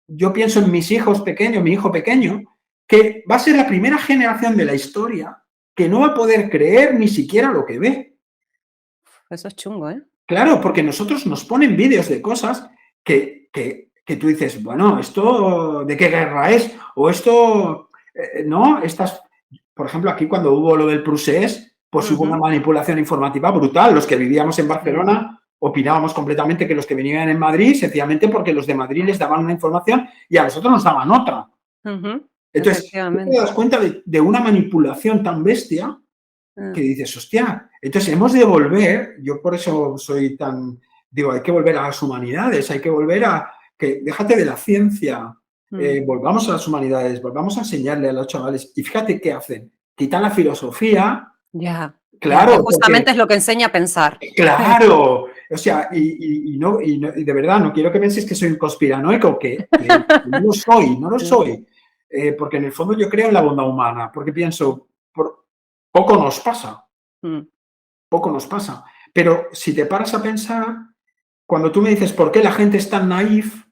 yo pienso en mis hijos pequeños, mi hijo pequeño, que va a ser la primera generación de la historia que no va a poder creer ni siquiera lo que ve. Eso es chungo, ¿eh? Claro, porque nosotros nos ponen vídeos de cosas que tú dices, bueno, ¿esto de qué guerra es? O esto, no, estas, por ejemplo, aquí cuando hubo lo del Prusés, pues hubo una Ujú. manipulación informativa brutal. Los que vivíamos en Sí. Barcelona opinábamos completamente que los que venían en Madrid, sencillamente porque los de Madrid les daban una información y a nosotros nos daban otra. Ujú. Entonces, tú te das Efectivamente. cuenta de una manipulación tan bestia que Mm, dices, hostia, entonces hemos de volver, yo por eso soy tan, digo, hay que volver a las humanidades, hay que volver a, que déjate de la ciencia, mm. volvamos a las humanidades, volvamos a enseñarle a los chavales, y fíjate qué hacen, quitan la filosofía, Ya, ya, que claro, porque, justamente es lo que enseña a pensar. claro, o sea, y de verdad, no quiero que penséis que soy un conspiranoico, que no lo soy, no lo Sí. soy, porque en el fondo yo creo en la bondad humana, porque pienso, poco nos pasa, Mm, poco nos pasa. Pero si te paras a pensar, cuando tú me dices por qué la gente es tan naif,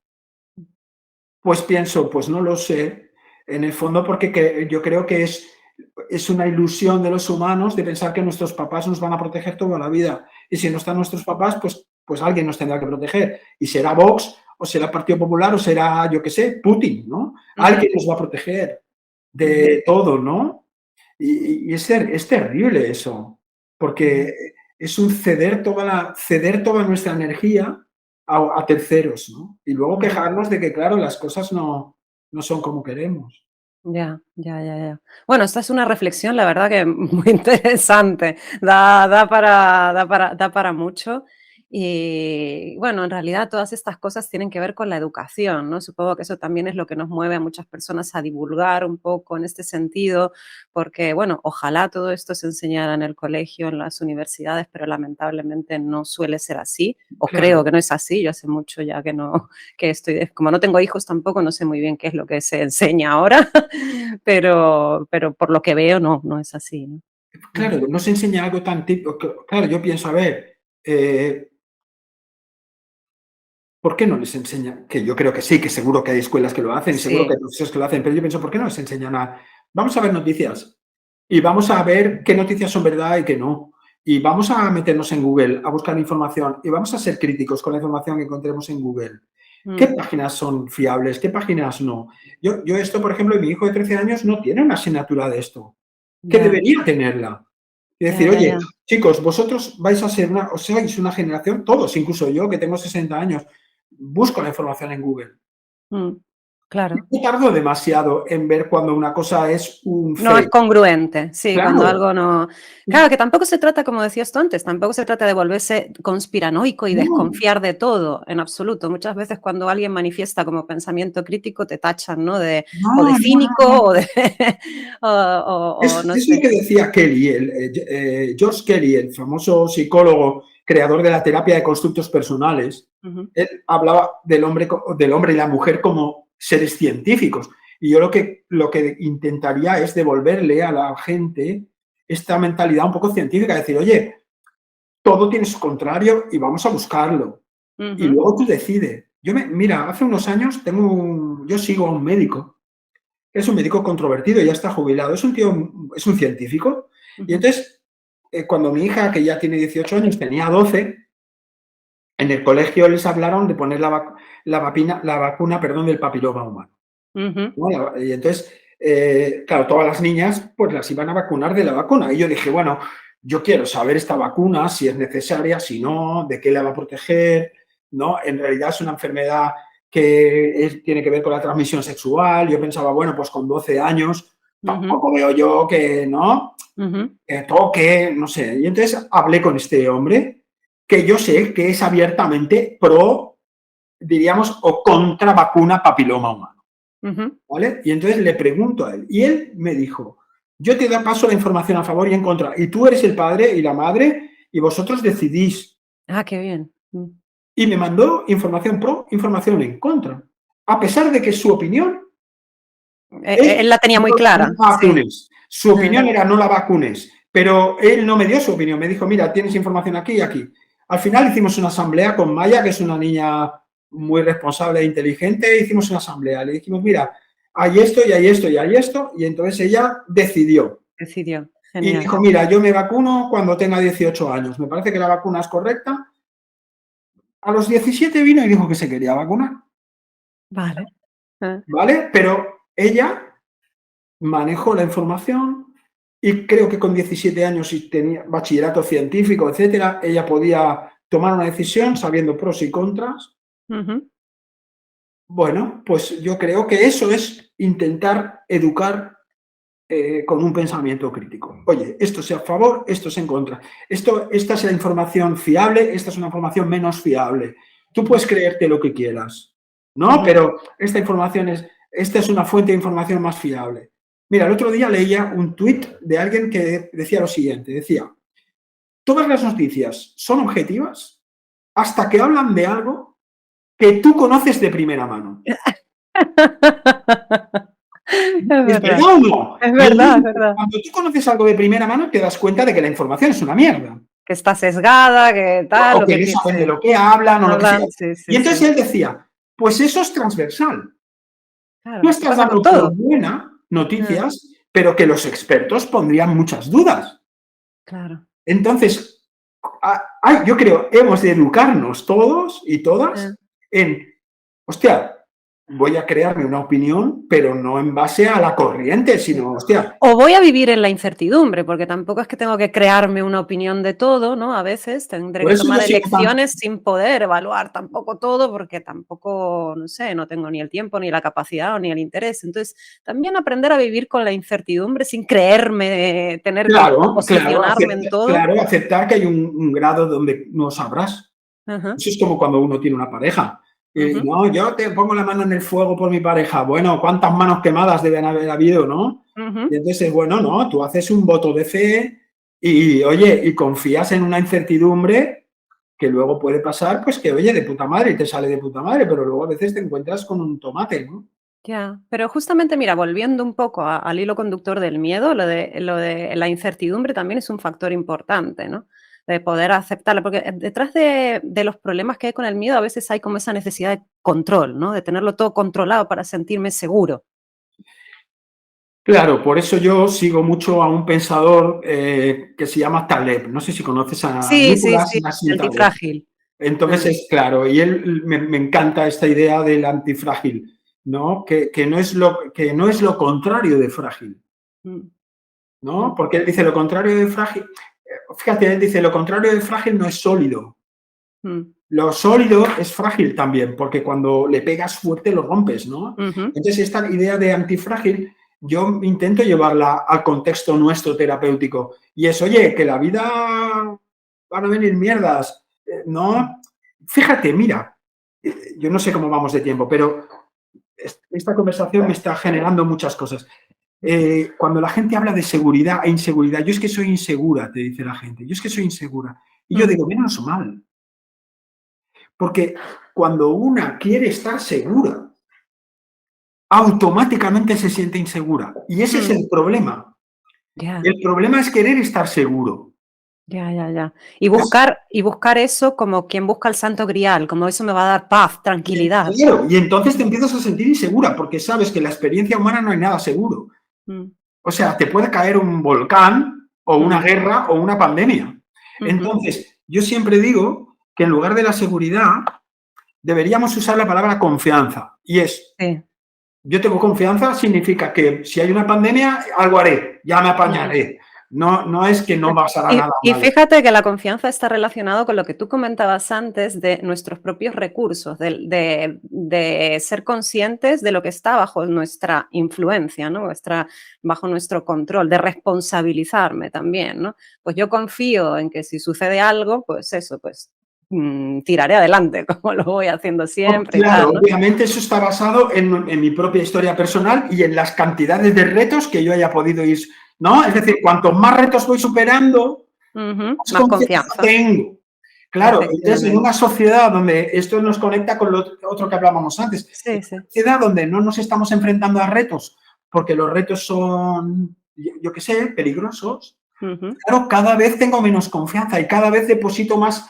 pues pienso, pues no lo sé. En el fondo, porque yo creo que es una ilusión de los humanos de pensar que nuestros papás nos van a proteger toda la vida. Y si no están nuestros papás, pues alguien nos tendrá que proteger. Y será Vox, o será Partido Popular, o será, yo qué sé, Putin, ¿no? ujú, Alguien nos va a proteger ujú. de todo, ¿no? Y es terrible eso, Ya, porque es un ceder toda nuestra energía a terceros, ¿no? Y luego ujú. quejarnos de que, claro, las cosas no son como queremos. Ya, ya, ya, ya. Bueno, esta es una reflexión, la verdad que muy interesante. Da para mucho. Y bueno, en realidad todas estas cosas tienen que ver con la educación, ¿no? Supongo que eso también es lo que nos mueve a muchas personas a divulgar un poco en este sentido, porque bueno, ojalá todo esto se enseñara en el colegio, en las universidades, pero lamentablemente no suele ser así, o creo Claro, que no es así. Yo hace mucho ya que no, que estoy, como no tengo hijos tampoco, no sé muy bien qué es lo que se enseña ahora, pero por lo que veo no es así, ¿no? Mm, claro, no se enseña algo tan típico. Claro, yo pienso, a ver, ¿por qué no les enseña? Que yo creo que sí, que seguro que hay escuelas que lo hacen y seguro que sí, hay profesores que lo hacen, pero yo pienso, ¿por qué no les enseñan a... Vamos a ver noticias y vamos a ver qué noticias son verdad y qué no. Y vamos a meternos en Google a buscar información y vamos a ser críticos con la información que encontremos en Google. ¿Qué mm, páginas son fiables? ¿Qué páginas no? Yo esto, por ejemplo, mi hijo de 13 años no tiene una asignatura de esto, que ya, debería tenerla. Y ya, decir, ya, oye, ya. chicos, vosotros vais a ser una, o sois una generación, todos, incluso yo que tengo 60 años, busco la información en Google. Mm. claro. Yo tardo demasiado en ver cuando una cosa es un No es fake. congruente, sí, cuando Claro. algo no claro, que tampoco se trata, como decías tú antes, tampoco se trata de volverse conspiranoico y No, desconfiar de todo, en absoluto. Muchas veces cuando alguien manifiesta como pensamiento crítico te tachan, ¿no? De o de no, no, cínico o no. de o no Es lo sé. que decía Kelly, George Kelly, el famoso psicólogo, creador de la terapia de constructos personales. Ujú, Él hablaba del hombre y la mujer como seres científicos. Y yo lo que intentaría es devolverle a la gente esta mentalidad un poco científica, decir, oye, todo tiene su contrario y vamos a buscarlo. Y ujú, luego tú decides. Mira, hace unos años yo sigo a un médico, es un médico controvertido, ya está jubilado, es un tío, es un científico. Y ujú, entonces, cuando mi hija, que ya tiene 18 años, tenía 12, en el colegio les hablaron de poner la vacuna, perdón, del papiloma humano, ujú. ¿no? Y entonces, claro, todas las niñas pues las iban a vacunar de la vacuna. Y yo dije, bueno, yo quiero saber esta vacuna, si es necesaria, si no, de qué la va a proteger, ¿no? En realidad es una enfermedad que tiene que ver con la transmisión sexual. Yo pensaba, bueno, pues con 12 años Ujú, tampoco veo yo que, ¿no? ujú, Que toque, no sé. Y entonces hablé con este hombre, que yo sé que es abiertamente pro, diríamos, o contra vacuna papiloma humano. ujú. ¿Vale? Y entonces le pregunto a él. Y él me dijo, yo te paso la información a favor y en contra. Y tú eres el padre y la madre y vosotros decidís. Ah, qué bien. Y me mandó información pro, información en contra. A pesar de que su opinión es Él la tenía muy no clara, la sí. vacunes. Su Ah, opinión era no la vacunes. Pero él no me dio su opinión. Me dijo, mira, tienes información aquí y aquí. Al final hicimos una asamblea con Maya, que es una niña muy responsable e inteligente. Hicimos una asamblea. Le dijimos, mira, hay esto y hay esto y hay esto. Y entonces ella decidió. decidió. Y Genial. dijo, mira, yo me vacuno cuando tenga 18 años. Me parece que la vacuna es correcta. A los 17 vino y dijo que se quería vacunar. Vale. Ah, ¿Vale? Pero ella manejó la información y creo que con 17 años y tenía bachillerato científico, etcétera, ella podía tomar una decisión sabiendo pros y contras. ujú, Bueno, pues yo creo que eso es intentar educar con un pensamiento crítico. Oye, esto es a favor, esto es en contra. Esta es la información fiable, esta es una información menos fiable. Tú ujú, puedes creerte lo que quieras, ¿no? ujú. Pero esta es una fuente de información más fiable. Mira, el otro día leía un tuit de alguien que decía lo siguiente, decía, todas las noticias son objetivas hasta que hablan de algo que tú conoces de primera mano. Es ¿Es verdad, verdad o no? es Lo verdad, es mismo, verdad. cuando tú conoces algo de primera mano, te das cuenta de que la información es una mierda. Que está sesgada, que tal, O lo que que no sí, saben de lo que hablan o lo que sea. hablan, sí, Y sí, entonces sí. él decía, pues eso es transversal. Tú Claro, eso estás pasa con dando por todo. buena Ah, noticias, pero que los expertos pondrían muchas dudas. claro. Entonces, yo creo, hemos de educarnos todos y Ah. todas en, hostia, voy a crearme una opinión, pero no en base a la corriente, Sí. sino, hostia, O voy a vivir en la incertidumbre, porque tampoco es que tengo que crearme una opinión de todo, ¿no? A veces tendré por que eso yo tomar sigo tan. elecciones sin poder evaluar tampoco todo, porque tampoco, no sé, no tengo ni el tiempo, ni la capacidad, o ni el interés. Entonces, también aprender a vivir con la incertidumbre sin creerme tener que Claro, claro, posicionarme en todo. claro, aceptar que hay un grado donde no sabrás. Ajá, Eso es como cuando uno tiene una pareja. ujú, No, yo te pongo la mano en el fuego por mi pareja. Bueno, ¿cuántas manos quemadas deben haber habido, no? Y ujú. entonces, bueno, no, tú haces un voto de fe y, oye, y confías en una incertidumbre que luego puede pasar, pues que, oye, de puta madre y te sale de puta madre, pero luego a veces te encuentras con un tomate, ¿no? Ya, pero justamente mira, volviendo un poco al hilo conductor del miedo, lo de la incertidumbre también es un factor importante, ¿no? De poder aceptarla, porque detrás de los problemas que hay con el miedo a veces hay como esa necesidad de control, ¿no? De tenerlo todo controlado para sentirme seguro. Claro, por eso yo sigo mucho a un pensador que se llama Taleb. No sé si conoces a Sí, sí, Nicolás sí, Nassim Taleb. antifrágil. Entonces Ah, es claro, y él me encanta esta idea del antifrágil, ¿no? Que no es lo contrario de frágil, mm, ¿no? mm, Porque él dice lo contrario de frágil, fíjate, él dice lo contrario de frágil no es sólido, mm. lo sólido es frágil también, porque cuando le pegas fuerte lo rompes, ¿no? Entonces, esta idea de antifrágil, yo intento llevarla al contexto nuestro terapéutico. Y es, oye, que la vida van a venir mierdas, ¿no? Fíjate, mira, yo no sé cómo vamos de tiempo, pero esta conversación me está generando muchas cosas. Cuando la gente habla de seguridad e inseguridad, yo es que soy insegura, te dice la gente, yo es que soy insegura. Y yo digo, menos mal. Porque cuando una quiere estar segura, automáticamente se siente insegura. Y ese es el problema. Ya, El problema es querer estar seguro. ya. Y buscar eso como quien busca el santo grial, como eso me va a dar paz, tranquilidad. Claro, y entonces te empiezas a sentir insegura porque sabes que en la experiencia humana no hay nada seguro. O sea, te puede caer un volcán o una guerra o una pandemia. Entonces, yo siempre digo que en lugar de la seguridad deberíamos usar la palabra confianza. Y es, yo tengo confianza, significa que si hay una pandemia, algo haré, ya me apañaré. No es que no pasará nada Y malo. fíjate que la confianza está relacionado con lo que tú comentabas antes de nuestros propios recursos, de ser conscientes de lo que está bajo nuestra influencia, ¿no? Bajo nuestro control, de responsabilizarme también, ¿no? Pues yo confío en que si sucede algo, pues eso, pues tiraré adelante, como lo voy haciendo siempre y Claro, tal, ¿no? obviamente eso está basado en mi propia historia personal y en las cantidades de retos que yo haya podido ir, ¿no? Es decir, cuanto más retos voy superando, Más confianza. tengo. Claro, entonces en una sociedad donde esto nos conecta con lo otro que hablábamos antes, en una sociedad donde no nos estamos enfrentando a retos porque los retos son, yo qué sé, peligrosos, claro, cada vez tengo menos confianza y cada vez deposito más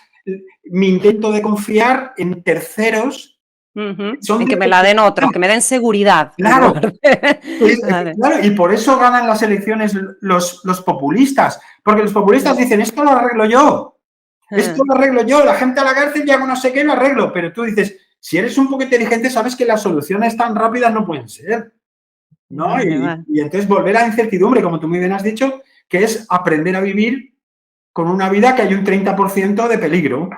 mi intento de confiar en terceros. En que me la den otros, que me den seguridad. Claro, Vale. claro, y por eso ganan las elecciones los populistas, porque los populistas dicen, esto lo arreglo yo, la gente a la cárcel ya no sé qué, lo arreglo, pero tú dices, si eres un poco inteligente sabes que las soluciones tan rápidas no pueden ser, ¿no? Vale. Y entonces volver a la incertidumbre, como tú muy bien has dicho, que es aprender a vivir con una vida que hay un 30% de peligro.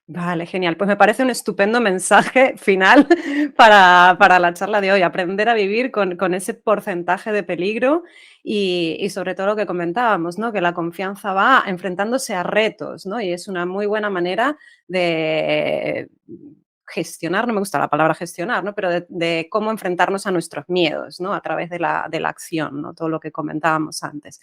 Vale, genial. Pues me parece un estupendo mensaje final para la charla de hoy. Aprender a vivir con ese porcentaje de peligro y sobre todo lo que comentábamos, ¿no? Que la confianza va enfrentándose a retos, ¿no? Y es una muy buena manera de gestionar, no me gusta la palabra gestionar, ¿no? Pero de cómo enfrentarnos a nuestros miedos, ¿no? A través de la acción, ¿no? Todo lo que comentábamos antes.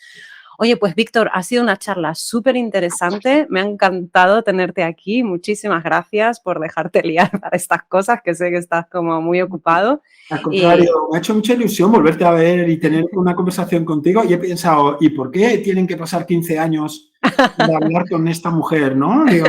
Oye, pues Víctor, ha sido una charla súper interesante. Me ha encantado tenerte aquí. Muchísimas gracias por dejarte liar para estas cosas, que sé que estás como muy ocupado. Al contrario, me ha hecho mucha ilusión volverte a ver y tener una conversación contigo. Y he pensado, ¿y por qué tienen que pasar 15 años para hablar con esta mujer, no? Digo,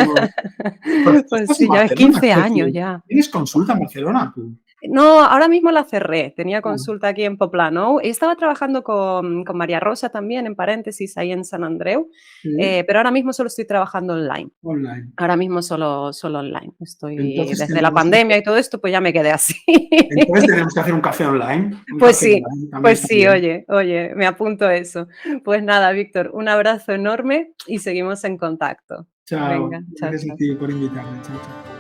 porque tú Pues estás en sí, ya es Barcelona, 15 es años decir, ya. tienes consulta en Barcelona tú. No, ahora mismo la cerré. Tenía Ah, consulta aquí en Poplano. Estaba trabajando con María Rosa también, en paréntesis, ahí en San Andreu, sí, pero ahora mismo solo estoy trabajando online. online. Ahora mismo solo online. Estoy Entonces desde la tenemos, pandemia y todo esto, pues ya me quedé así. entonces tenemos que hacer un café online. Un Pues café sí, online también pues está sí, bien. oye, me apunto eso. Pues nada, Víctor, un abrazo enorme y seguimos en contacto. Chao. Venga, chao, Gracias a chao. ti por invitarme. Chao, chao.